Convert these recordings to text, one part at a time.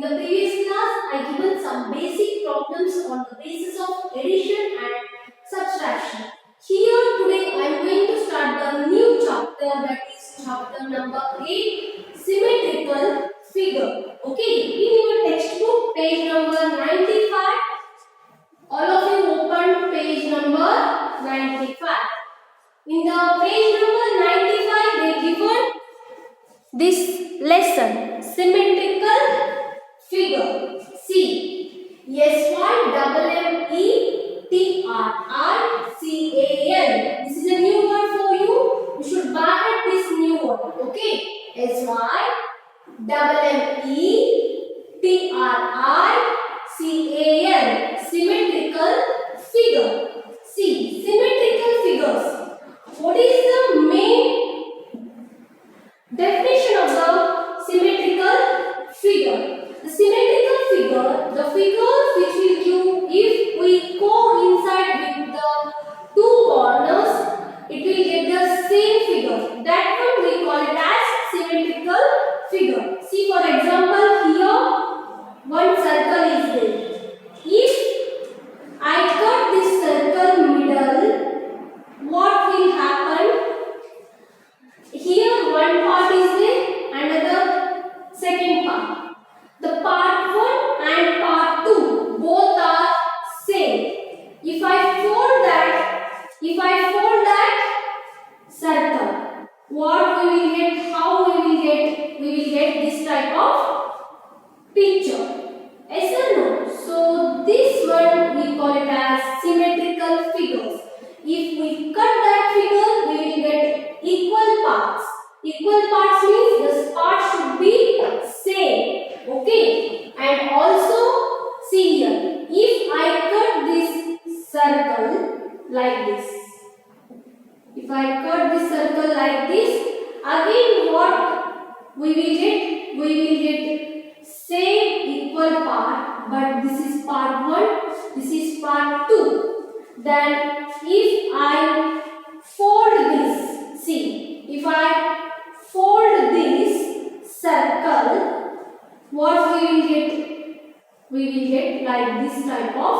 In the previous class, I given some basic problems on the basis of addition and subtraction. Here today I am going to start the new chapter, that is chapter number 8, symmetrical figure. Okay, in your textbook page number 95, all of you open page number 95. In the page number 95 they given this lesson, symmetrical figure. See, SYMMETRICAL. This is a new word for you. You should buy this new word. Okay, SYMMETRICAL. Symmetrical figure. See, symmetrical figures. What is the main definition of the symmetrical figure? The symmetrical figure, the figure which will give if we coincide with the two corners, it will get the same figure. That one we call it as symmetrical figure. See, for example, here one circle is there. If I cut this circle middle, what will happen? Here one part is there, another second part. The part 1 and part 2 both are same. If I fold that circle, what we will get? How we will get? We will get this type of picture. Yes or no? So this one we call it as symmetrical figures. If we cut that figure, we will get equal parts. Equal parts means the parts should be same. Okay. And also see here, if I cut this circle like this, if I cut this circle like this, again what we will get? We will get same equal part, but this is part 1, this is part 2. Then if I fold this, see, if I fold this circle, what we will get? We will get like this type of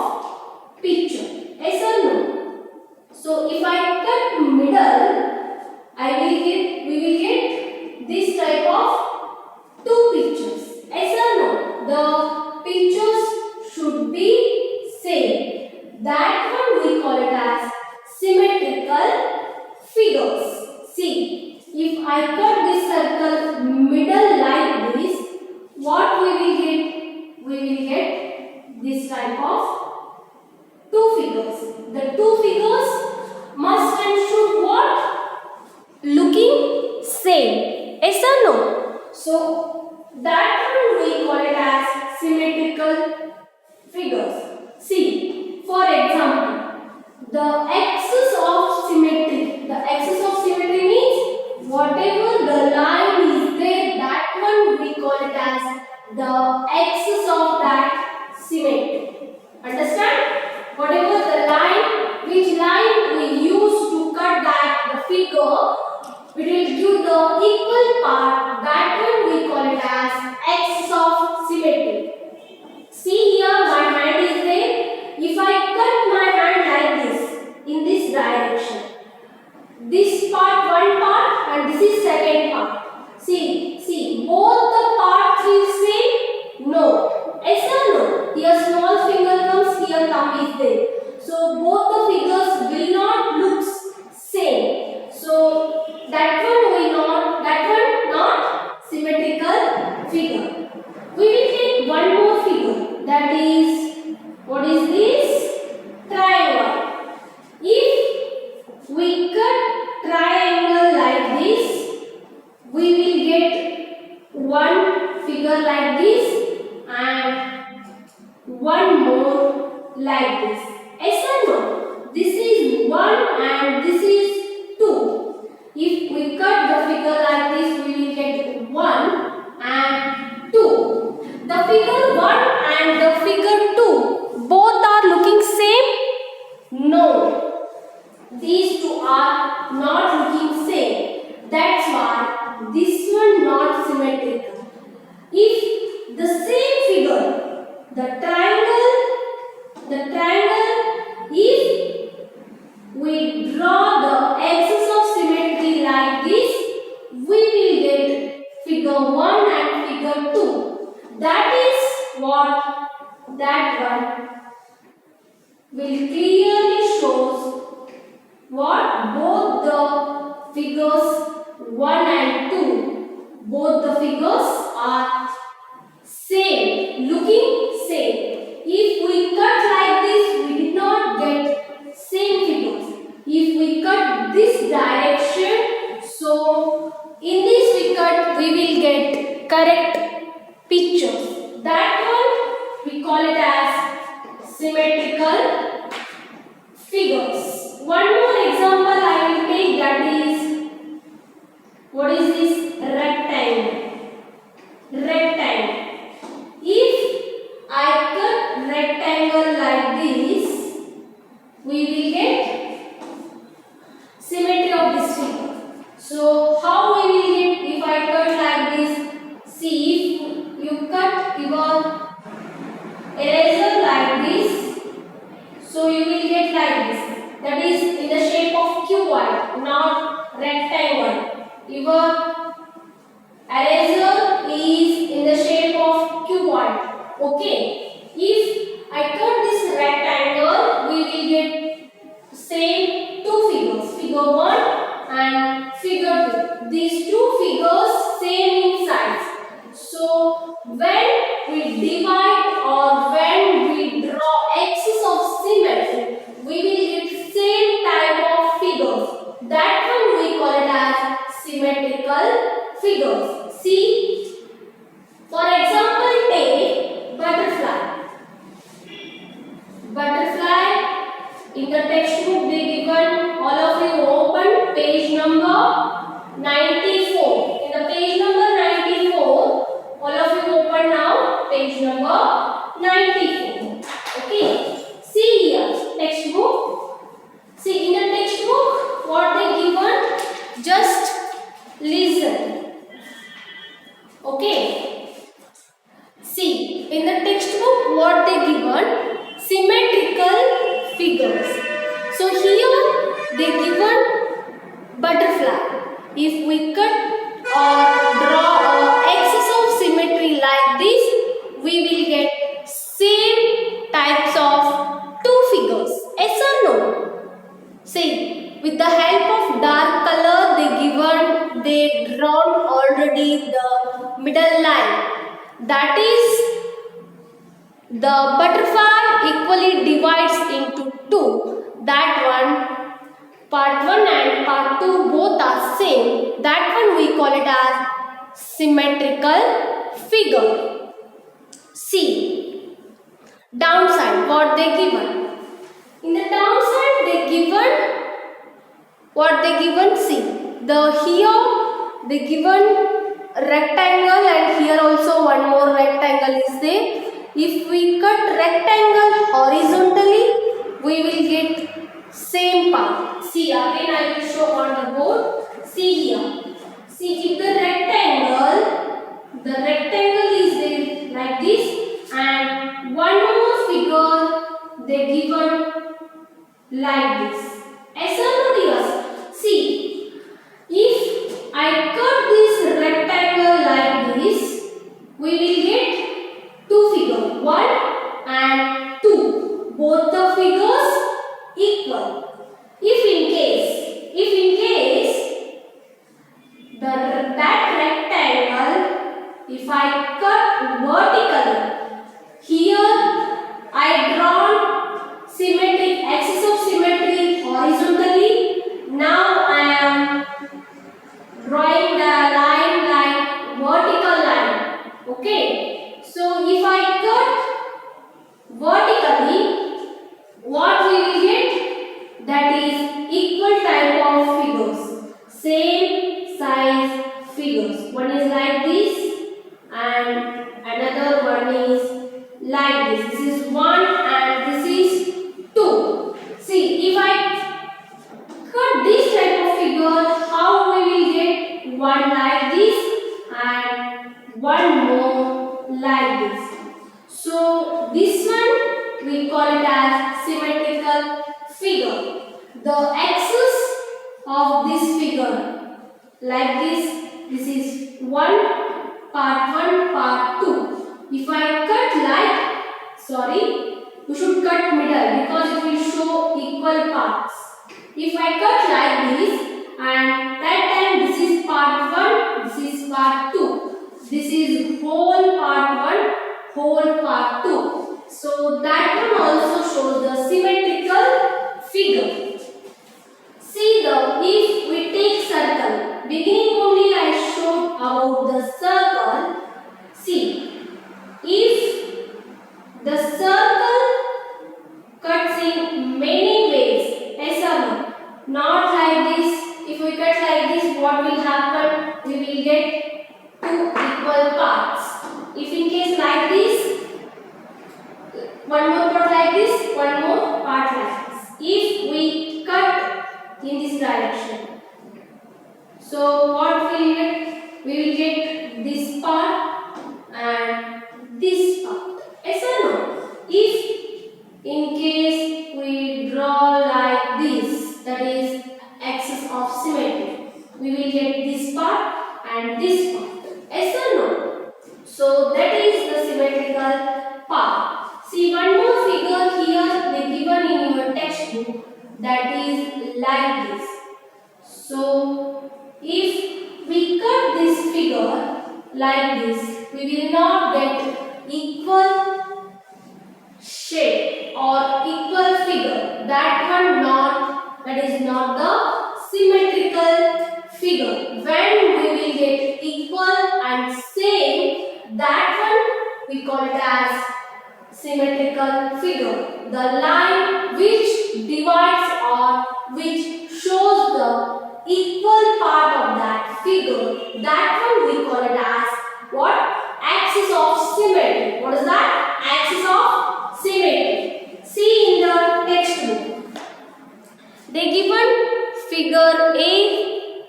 picture. Yes or no? So if I cut middle, we will get this type of two pictures. Yes or no? The pictures should be same. That one we call it as symmetrical figures. See, if I cut this circle middle like this, what we will get? We will get this type of two figures. The two figures must and should what? Looking same. Yes or no? So that one we call it as symmetrical figures. See, for example, the axis of symmetry. The axis of symmetry means whatever the line is there, that one we call it as the axis of that symmetry. Understand? Whatever the line, which line we use to cut that the figure, it will give the equal part. That one we call it as axis of symmetry. See here, my hand is there. If I cut my hand like this, in this direction, this part one part and this is second part. See, both the parts is same? No. Yes or no? Here small finger comes, here thumb is there. So both the figures will not look same. So that one not symmetrical figure. We will take one more figure, that is, what is this? Triangle. If we cut triangle like this, we will get one figure like this and one more like this. Yes or no? This is 1 and this is 2. If we cut the figure like this, we will get 1 and 2. The figure 1 and the figure 2 both are looking same? No. These two are not looking same. That's why this one not symmetrical. If the same we draw the axis of symmetry like this, we will get figure 1 and figure 2. That is what that one will clearly shows what both the figures 1 and 2, both the figures are same, looking same. If we cut like this, we did not get same figures. If we cut this direction, so in this we cut, we will get correct pictures. That one we call it as symmetrical figures. One more example I will take, that is, what is this? Rectangle. Rectangle. If I cut rectangle like this, we will get symmetry of this figure. So how we will get if I cut like this? See, if you cut your eraser like this, so you will get like this. That is in the shape of cuboid, not rectangle. Your eraser is in the shape of cuboid. Okay. If I cut this rectangle, we will get same two figures, figure 1 and figure 2. These two figures same in size. So when we divide or when we draw axis of symmetry, we will get same type of figures. That one we call it as symmetrical figures. See, for example, take butterfly. Butterfly, in the textbook they given, all of you open page number 94. In the page number 94, all of you open now page number 94. Okay, see here, textbook. See, in the textbook what they given, just listen. Okay, see, in the textbook what they given, symmetrical figures. So here they given butterfly. If we cut or draw a axis of symmetry like this, we will get same types of two figures. Yes or no? See, with the help of dark color they drawn already the middle line. That is, the butterfly equally divides into two. That one, part 1 and part 2 both are same. That one we call it as symmetrical figure. See, downside what they given. In the downside they given what they given. See, here they given rectangle and here also one more rectangle is there. If we cut rectangle horizontally, we will get same part. See, again I will show on the board. See here. See, if the rectangle is there like this, and one more figure they given like this. Yes or no, dears? See, if I cut this rectangle like this, we will get two figures, 1 and 2. Both the figures equal. If in case that rectangle, if I cut vertically, here I drawn symmetric axis of symmetry horizontally. Now I am drawing the line like vertical line. Okay. So if I cut vertically, what we will get? That is equal type of figures. Same size figures. One is like this and another one is like this. This is 1 and this is 2. See, if I cut this type of figure, how we will get one like this and one more like this. So this one we call it as symmetrical figure. the axis of this figure like this. This is part 1, part 2. If I cut we should cut middle because it will show equal parts. If I cut like this, and that time this is part 1, this is part 2. This is whole part 1, whole part 2. So that one also shows the symmetrical figure. See if we take circle, beginning only I showed about the circle. See, if the circle cuts in many ways, yes or no? Not like this. If we cut like this, what will happen? We will get two equal parts. If in case like this, one more part like this, one more part like this. If we cut in this direction, so what we will get? We will get this part and this part. Yes or no? If in case we draw like this, that is axis of symmetry, we will get this part and this part. Yes or no? So that is the symmetrical part. See, one more figure here they given in your textbook, that is like this. So if we cut this figure like this, we will not get equal shape or equal figure. That is not the symmetrical figure. When we will get equal and same, that one we call it as symmetrical figure. The line which divides or which shows the equal part of that figure, that one we call it as what? Axis of symmetry. What is that? Axis of symmetry. See in the textbook, they given figure A,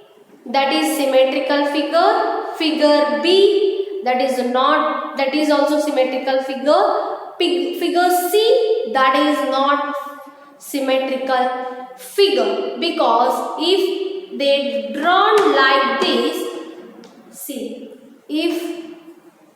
that is symmetrical figure. Figure B, that is also symmetrical figure. Figure C, that is not symmetrical figure, because if they drawn like this, see, if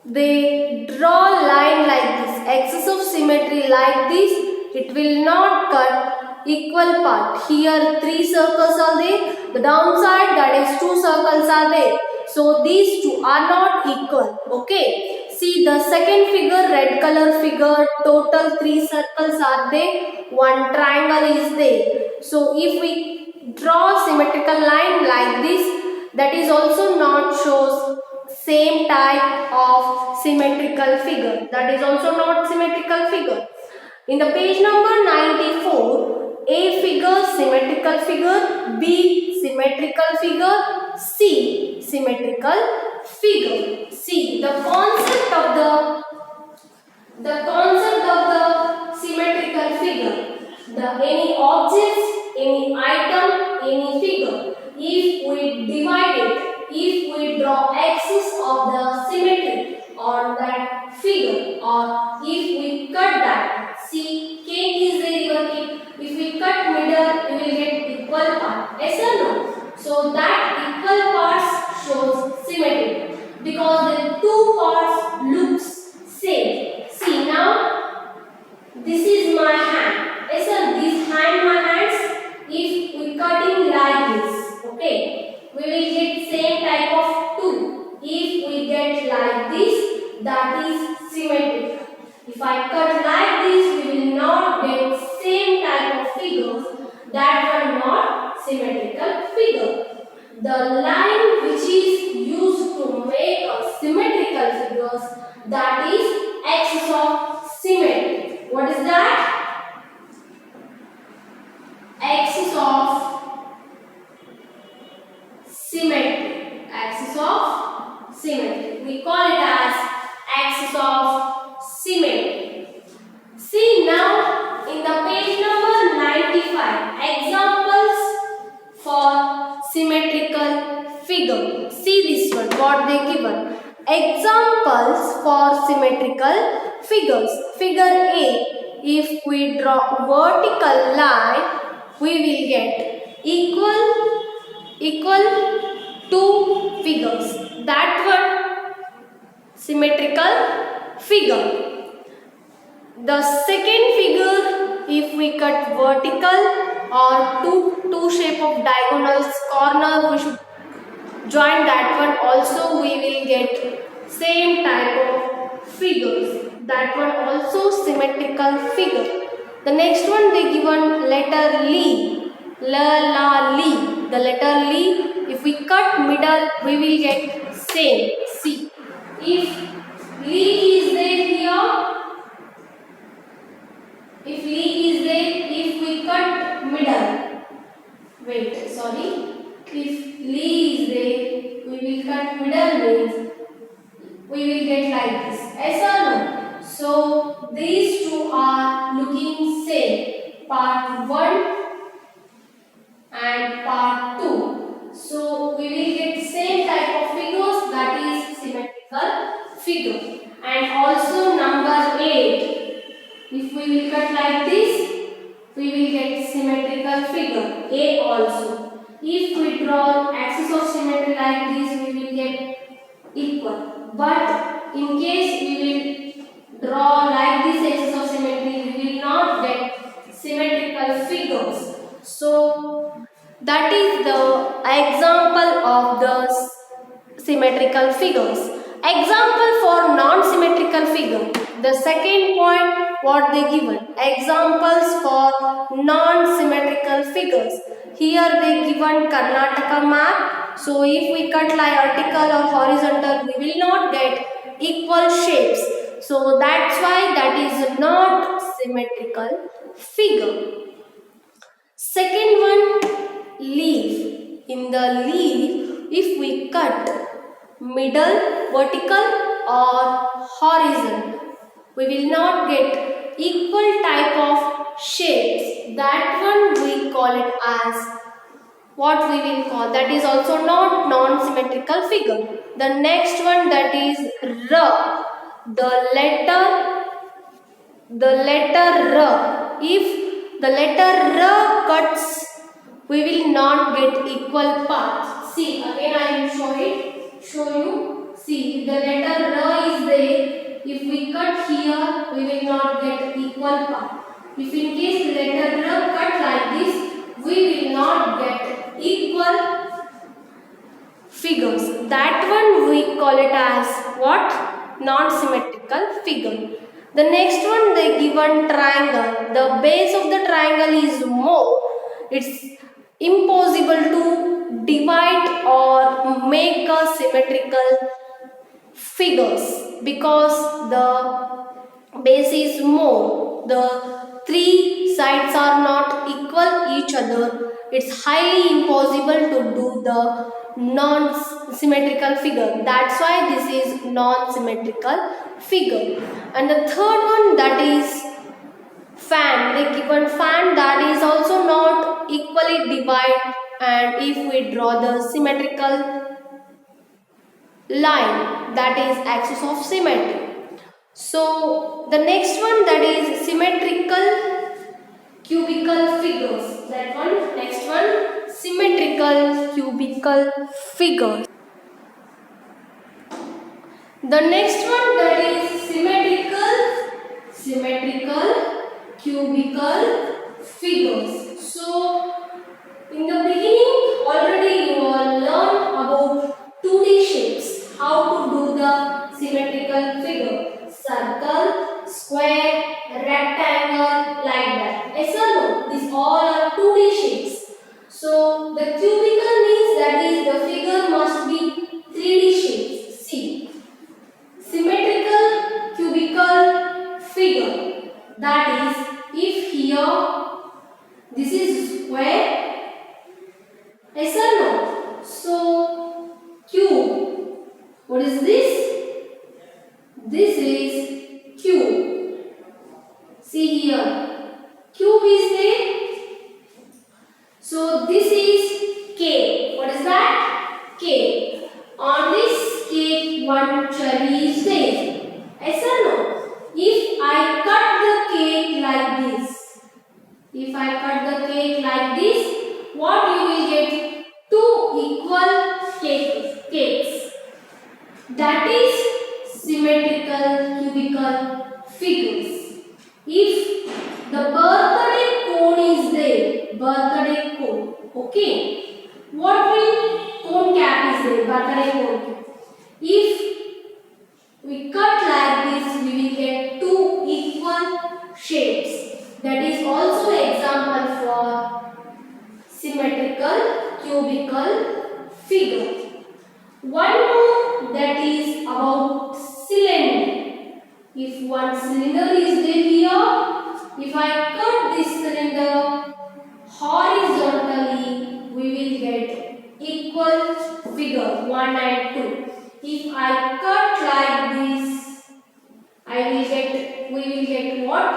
they draw line like this, axis of symmetry like this, it will not cut equal part. Here 3 circles are there, the downside that is 2 circles are there. So these two are not equal. Okay. See the second figure, red color figure, total 3 circles are there, 1 triangle is there. So if we draw symmetrical line like this, that is also not shows same type of symmetrical figure. That is also not symmetrical figure. In the page number 94, A figure symmetrical figure, B symmetrical figure, C symmetrical figure. See the concept of the symmetrical figure. Any objects, any item, any figure, if we divide it, if we draw axis of the symmetry on that figure, or if we cut that, see cake is there, your cake. If we cut middle, we will get equal part. Yes or no? So that equal parts shows symmetry because the two parts looks same. See now, this is my hand. Yes sir, this hand, my hands. If we cutting like this, okay, we will get same type of two. If we get like this, that is symmetrical. If I cut like this, we will not get same type of figures. That are not symmetrical figure. The line which is used to make a symmetrical figures, that is axis of symmetry. What is that? Axis of symmetry. Axis of symmetry. We call it as axis of symmetry. See now in the page number 95, examples for symmetrical figure. See this one, what they given. Examples for symmetrical figures. Figure A, if we draw vertical line we will get equal two figures. That one symmetrical figure. The second figure, if we cut vertical or two shape of diagonals corner, we should join that one also, we will get same type of figures. That one also symmetrical figure. The next one they given letter li, la li. The letter li, if we cut middle, we will get same. See, if li is there here, if li is there, if we cut middle, wait, sorry. If li is there, we will cut middle means we will get like this. Yes or no? So these two are looking same. Part 1 and part 2. So we will get same type of figures, that is symmetrical figure. And also number 8. If we will cut like this, we will get symmetrical figure A also. If we draw axis of symmetry like this, we will get equal. But in case we will draw like this axis of symmetry, we will not get symmetrical figures. So that is the example of the symmetrical figures. Example for non-symmetrical figure. The second point, what they given. Examples for non-symmetrical figures. Here they given Karnataka map. So if we cut like vertical or horizontal, we will not get equal shapes. So that's why that is not symmetrical figure. Second one, leaf. In the leaf, if we cut middle, vertical or horizontal, we will not get equal type of shapes. That one we call it as what we will call, that is also not non-symmetrical figure. The next one, that is R. The letter R. If the letter R cuts, we will not get equal parts. See, again I will show you. See, if the letter R is there, if we cut here, we will not get equal part. If in case the letter R cut like this, we will not get equal figures. That one we call it as what? Non-symmetrical figure. The next one, they given triangle. The base of the triangle is more. It's impossible to divide or make a symmetrical figures because the base is more. The three sides are not equal each other. It's highly impossible to do the non-symmetrical figure. That's why this is non-symmetrical figure. And the third one, that is fan. They given fan, that is also not equally divided, and if we draw the symmetrical line, that is axis of symmetry. So the next one, that is symmetrical cubical figures. That one, next one, symmetrical cubical figures. The next one, that is symmetrical cubical figures. So in the beginning already you all learned about 2D shapes, how to do the symmetrical figure, circle, square, rectangle, like that. Yes or no? These all are 2D shapes. So the cubical means that is the figure must be 3D shapes. See, symmetrical cubical figure, that is if here this is square, yes or no? So cube, what is this? This is cube. See here, cube is there. So this is cake. What is that? Cake. On this cake, one cherry is there. Yes or no? If I cut the cake like this, if I cut the cake like that is symmetrical cubical figures. If the birthday cone is there, birthday cone, okay, what will cone cap is there, birthday cone. If we cut like this, we will get two equal shapes. That is also an example for symmetrical cubical figure. One more, that is about cylinder. If one cylinder is there here, if I cut this cylinder horizontally, we will get equal figure 1 and 2. If I cut like this, we will get what?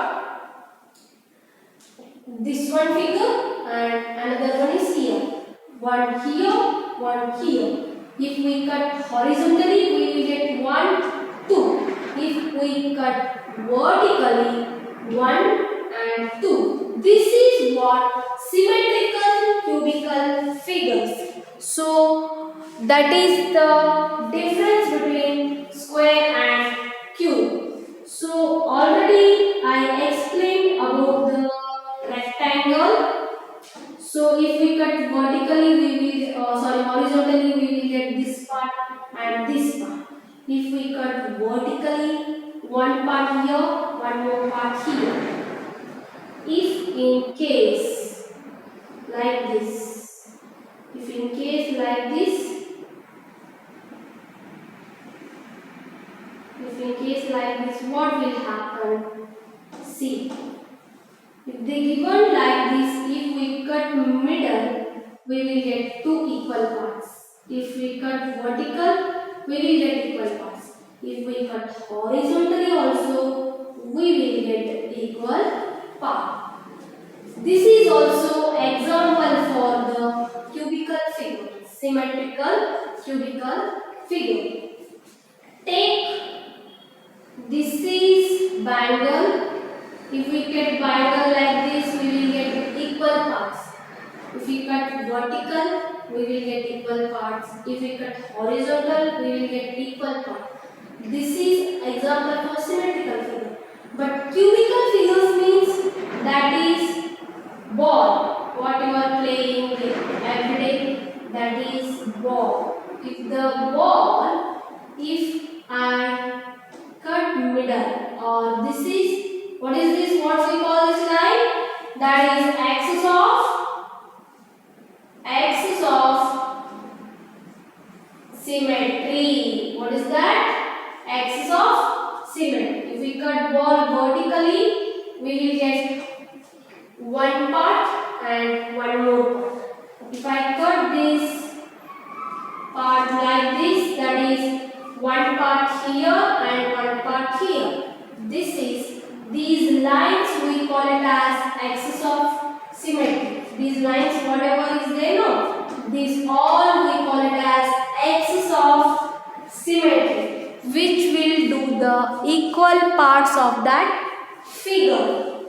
This one figure and another one is here. One here, one here. If we cut horizontally, we will get 1, 2. If we cut vertically, 1 and 2. This is what symmetrical cubical figures. So that is the difference between square and cube. So already I explained about the rectangle. So if we cut vertically, horizontally, we will get this part and this part. If we cut vertically, one part here, one more part here. If in case like this, what will happen? See. If they given like this, if we cut middle, we will get two equal parts. If we cut vertical, we will get equal parts. If we cut horizontally also, we will get equal part. This is also example for the cubical figure, symmetrical cubical figure. Take this is bangle. If we cut bangle like this, we will get equal parts. If we cut vertical, we will get equal parts. If we cut horizontal, we will get equal parts. This is example for symmetrical figure. But cubical figures means that is ball. What you are playing with every day, that is ball. If the ball, if I cut middle, or this is, what is this? What we call this line? That is axis of symmetry. What is that? Axis of symmetry. If we cut ball vertically, we will get one part and one more part. If I cut this part like this, that is one part here and one part here. These lines we call it as axis of symmetry. These lines, whatever is there, no, these all we call it as axis of symmetry, which will do the equal parts of that figure.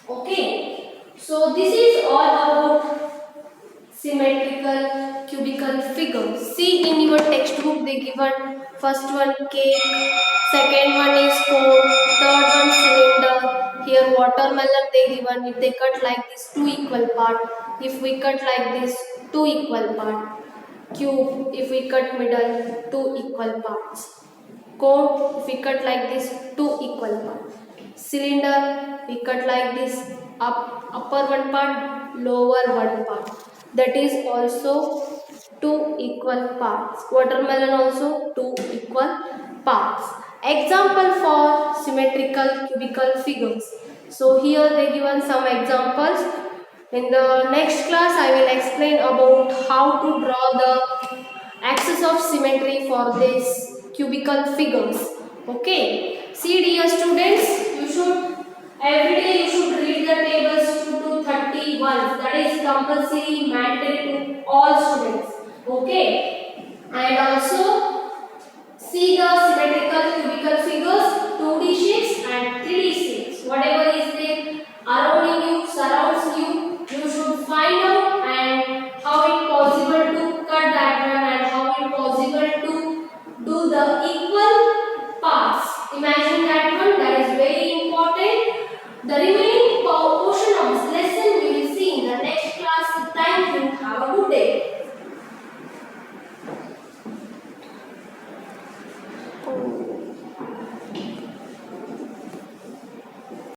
Okay, so this is all about symmetrical cubical figure. See, in your textbook they given first one cake, second one is cone, third one cylinder. Here watermelon they given. If they cut like this, two equal part. If we cut like this, two equal part. Cube, if we cut middle, two equal parts. Cone, if we cut like this, two equal parts. Cylinder, we cut like this, upper one part, lower one part. That is also two equal parts. Watermelon also two equal parts. Example for symmetrical cubical figures. So here they given some examples. In the next class I will explain about how to draw the axis of symmetry for these cubical figures. Okay. See, dear students, every day you should read the tables 2 to 31. That is compulsory, mandatory to all students. Okay. And also see the symmetrical cubical figures, 2D shapes and 3D shapes. Whatever is there around you, surrounds you, you should find out and how it possible to cut that one and how it possible to do do the equal parts. Imagine that one, that is very important. The remaining